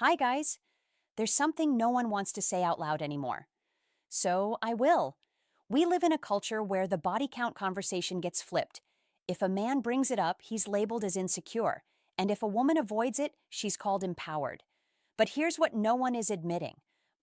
Hi, guys. There's something no one wants to say out loud anymore. So I will. We live in a culture where the body count conversation gets flipped. If a man brings it up, he's labeled as insecure. And if a woman avoids it, she's called empowered. But here's what no one is admitting: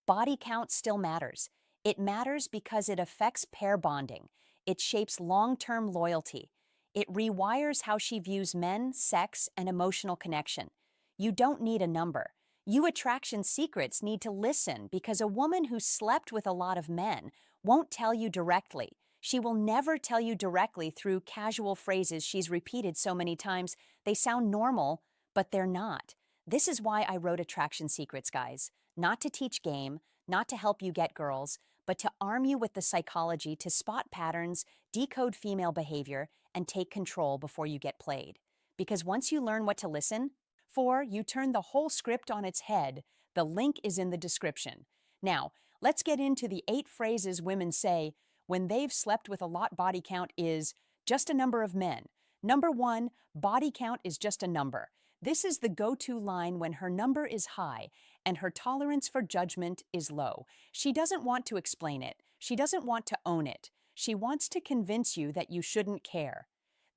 body count still matters. It matters because it affects pair bonding, it shapes long term loyalty, it rewires how she views men, sex, and emotional connection. You don't need a number. You attraction secrets need to listen because a woman who slept with a lot of men won't tell you directly. She will never tell you directly through casual phrases she's repeated so many times they sound normal, but they're not. This is why I wrote Attraction Secrets, guys. Not to teach game, not to help you get girls, but to arm you with the psychology to spot patterns, decode female behavior, and take control before you get played. Because once you learn what to listen for, you turn the whole script on its head. The link is in the description. Now, let's get into the 8 phrases women say when they've slept with a lot. Body count is just a number of men. Number 1, body count is just a number. This is the go-to line when her number is high and her tolerance for judgment is low. She doesn't want to explain it. She doesn't want to own it. She wants to convince you that you shouldn't care.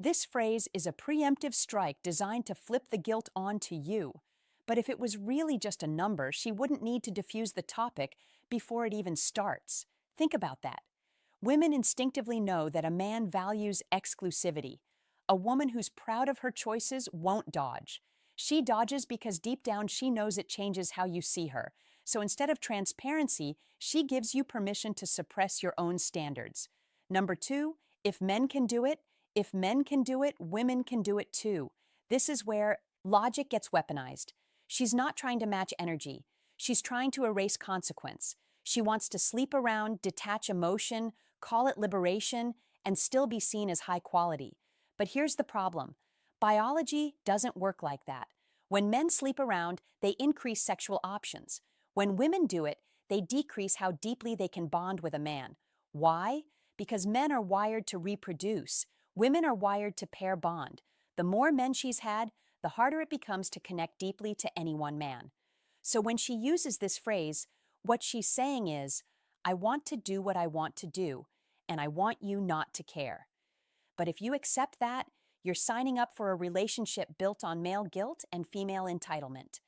This phrase is a preemptive strike designed to flip the guilt onto you. But if it was really just a number, she wouldn't need to diffuse the topic before it even starts. Think about that. Women instinctively know that a man values exclusivity. A woman who's proud of her choices won't dodge. She dodges because deep down she knows it changes how you see her. So instead of transparency, she gives you permission to suppress your own standards. Number 2, if men can do it, women can do it too. This is where logic gets weaponized. She's not trying to match energy. She's trying to erase consequence. She wants to sleep around, detach emotion, call it liberation, and still be seen as high quality. But here's the problem. Biology doesn't work like that. When men sleep around, they increase sexual options. When women do it, they decrease how deeply they can bond with a man. Why? Because men are wired to reproduce. Women are wired to pair bond. The more men she's had, the harder it becomes to connect deeply to any one man. So when she uses this phrase, what she's saying is, I want to do what I want to do, and I want you not to care. But if you accept that, you're signing up for a relationship built on male guilt and female entitlement.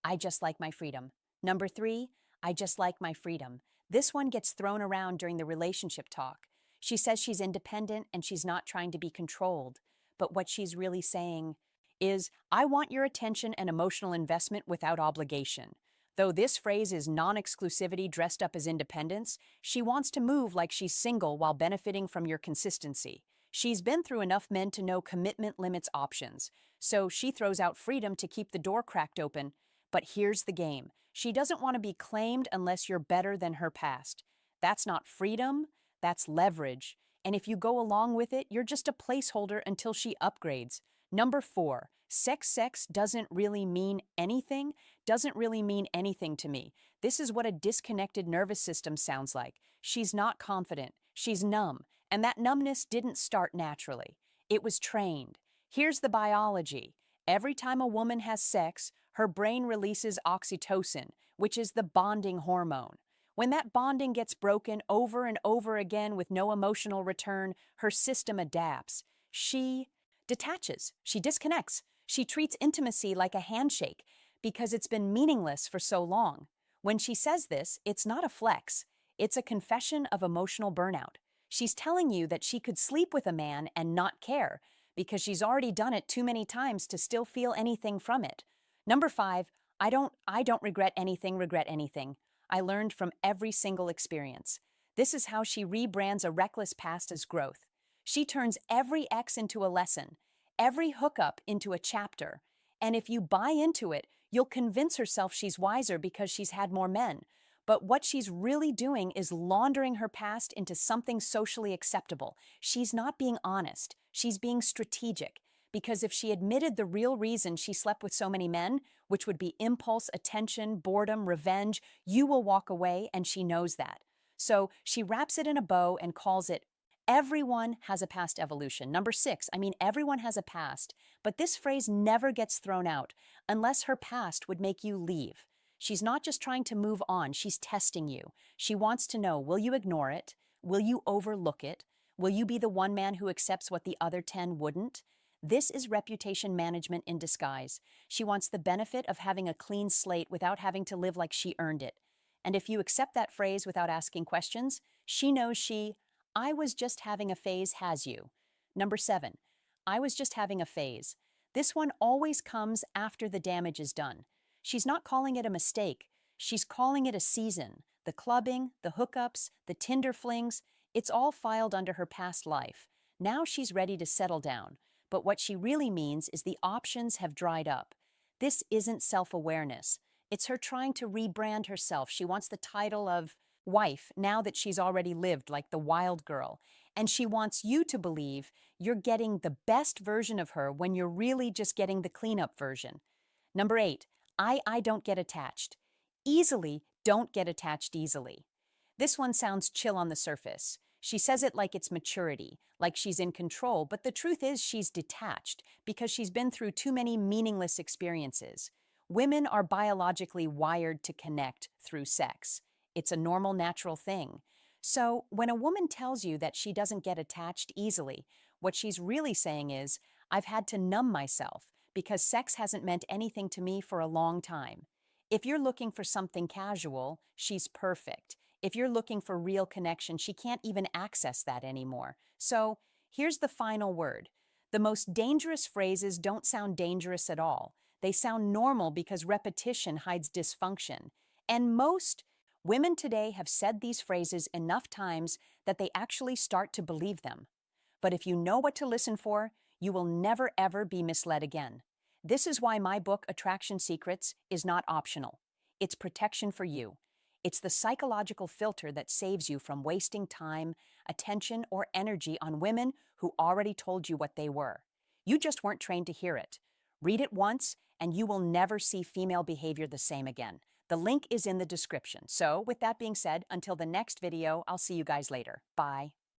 I just like my freedom. Number 3, I just like my freedom. This one gets thrown around during the relationship talk. She says she's independent and she's not trying to be controlled. But what she's really saying is, I want your attention and emotional investment without obligation. Though this phrase is non-exclusivity dressed up as independence, she wants to move like she's single while benefiting from your consistency. She's been through enough men to know commitment limits options, so she throws out freedom to keep the door cracked open. But here's the game. She doesn't want to be claimed unless you're better than her past. That's not freedom, that's leverage. And if you go along with it, you're just a placeholder until she upgrades. Number 4, sex doesn't really mean anything, to me. This is what a disconnected nervous system sounds like. She's not confident, she's numb, and that numbness didn't start naturally. It was trained. Here's the biology. Every time a woman has sex, her brain releases oxytocin, which is the bonding hormone. When that bonding gets broken over and over again with no emotional return, her system adapts. She detaches, she disconnects, she treats intimacy like a handshake because it's been meaningless for so long. When she says this, it's not a flex, it's a confession of emotional burnout. She's telling you that she could sleep with a man and not care because she's already done it too many times to still feel anything from it. Number 5, I don't regret anything. I learned from every single experience. This is how she rebrands a reckless past as growth. She turns every ex into a lesson, every hookup into a chapter. And if you buy into it, you'll convince herself she's wiser because she's had more men. But what she's really doing is laundering her past into something socially acceptable. She's not being honest. She's being strategic. Because if she admitted the real reason she slept with so many men, which would be impulse, attention, boredom, revenge, you will walk away, and she knows that. So she wraps it in a bow and calls it Everyone has a past evolution. Number 6, everyone has a past, but this phrase never gets thrown out unless her past would make you leave. She's not just trying to move on, she's testing you. She wants to know, will you ignore it? Will you overlook it? Will you be the one man who accepts what the other 10 wouldn't? This is reputation management in disguise. She wants the benefit of having a clean slate without having to live like she earned it. And if you accept that phrase without asking questions, she knows I was just having a phase has you. Number 7, I was just having a phase. This one always comes after the damage is done. She's not calling it a mistake. She's calling it a season. The clubbing, the hookups, the Tinder flings, it's all filed under her past life. Now she's ready to settle down. But what she really means is the options have dried up. This isn't self-awareness. It's her trying to rebrand herself. She wants the title of wife now that she's already lived like the wild girl. And she wants you to believe you're getting the best version of her when you're really just getting the cleanup version. Number 8, I don't get attached. Easily, don't get attached easily. This one sounds chill on the surface. She says it like it's maturity, like she's in control, but the truth is she's detached because she's been through too many meaningless experiences. Women are biologically wired to connect through sex. It's a normal, natural thing. So when a woman tells you that she doesn't get attached easily, what she's really saying is, I've had to numb myself because sex hasn't meant anything to me for a long time. If you're looking for something casual, she's perfect. If you're looking for real connection, she can't even access that anymore. So here's the final word. The most dangerous phrases don't sound dangerous at all. They sound normal because repetition hides dysfunction. And most women today have said these phrases enough times that they actually start to believe them. But if you know what to listen for, you will never ever be misled again. This is why my book, Attraction Secrets, is not optional. It's protection for you. It's the psychological filter that saves you from wasting time, attention, or energy on women who already told you what they were. You just weren't trained to hear it. Read it once, and you will never see female behavior the same again. The link is in the description. So, with that being said, until the next video, I'll see you guys later. Bye.